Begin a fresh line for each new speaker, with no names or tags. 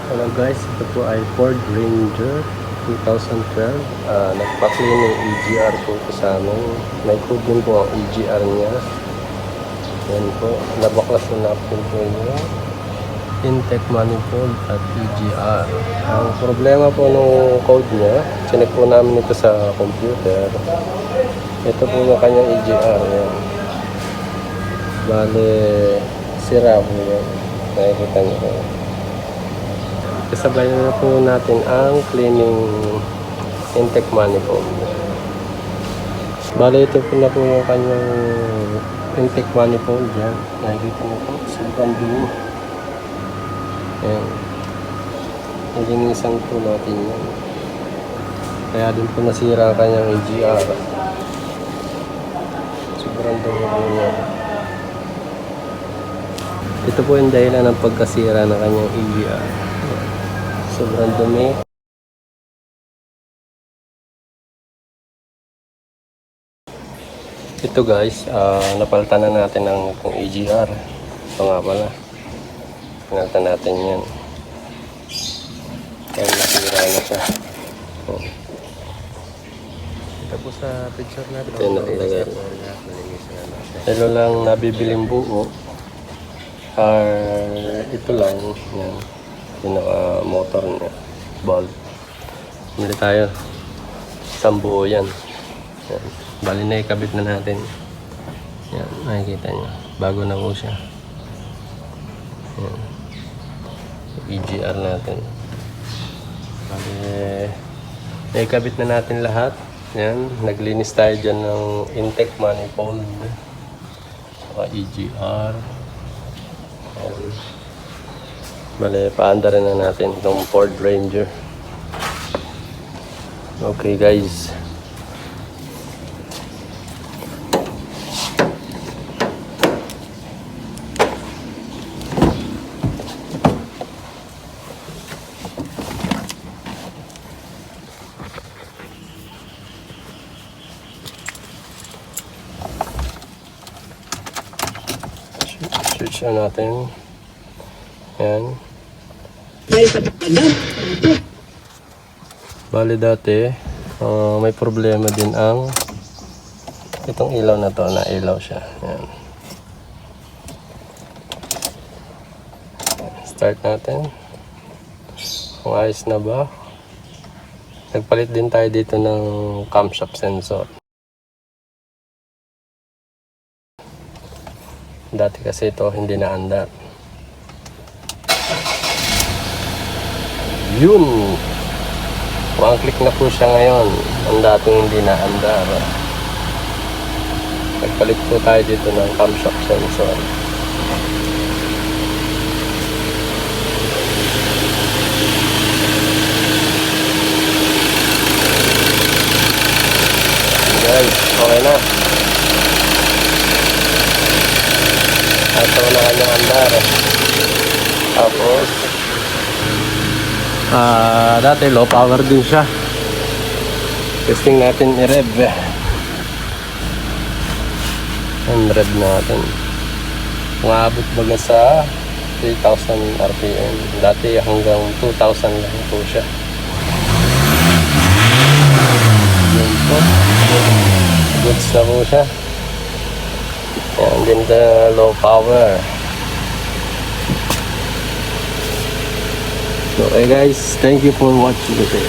Hello guys, ito po ay Ford Ranger 2012. Nagpa-clean ng EGR po ito sa amin. May code din po ang EGR niya. Yan po, nabaklas na napin po niya. Intake manifold at EGR. Ang problema po nung code niya, chinek po namin ito sa computer. Ito po yung kanyang EGR. Yan. Bale, sira po yan. Nakikita niyo po. Kasabay na po natin ang cleaning intake manifold. Bale, ito po na po yung kanyang intake manifold. Yan. Nakikita niyo po. Sobrang dumi. Yan. Nilinisan po natin yan. Kaya din po nasira ang kanyang EGR. Sobrang dumi po yan. Ito po yung dahilan ng pagkasira ng kanyang EGR. Sobrang dumi. Ito guys, napalitan na natin ang EGR. Ito nga pala. Pinalitan natin yan. Kaya nasira na siya. Ito po sa picture natin. Ito yung nakalagay. Ito lang nabibiling buo. Ito lang. Yan. Pinaka-motor niya. Bulb. Bili tayo. Isang buo yan. Yan. Bali na ikabit na natin. Yan. Nakikita nyo. Bago na po siya. Yan. EGR natin. Bali naikabit na natin lahat. Yan. Naglinis tayo dyan ng intake manifold. Saka EGR. Yan. Bale, paanda rin na natin itong Ford Ranger. Okay guys. Switch na natin. Yan. Bali dati, may problema din ang itong ilaw na to, na ilaw siya. Yan. Start natin. Kung ayos na ba. Nagpalit din tayo dito ng camshaft sensor. Dati kasi ito hindi naandar. Yun! One click na po siya ngayon. Ang dating hindi naandar. Nagpalit po tayo dito ng camshaft sensor. Guys, okay na. Ito na kanyang andar. Tapos dati low power din siya. Testing natin i-rev. Rev natin. Umabot baga sa 3,000 RPM. Dati hanggang 2,000 lang po siya. Yun po. Goods na po siya. Yan din sa low power. Okay guys, thank you for watching today.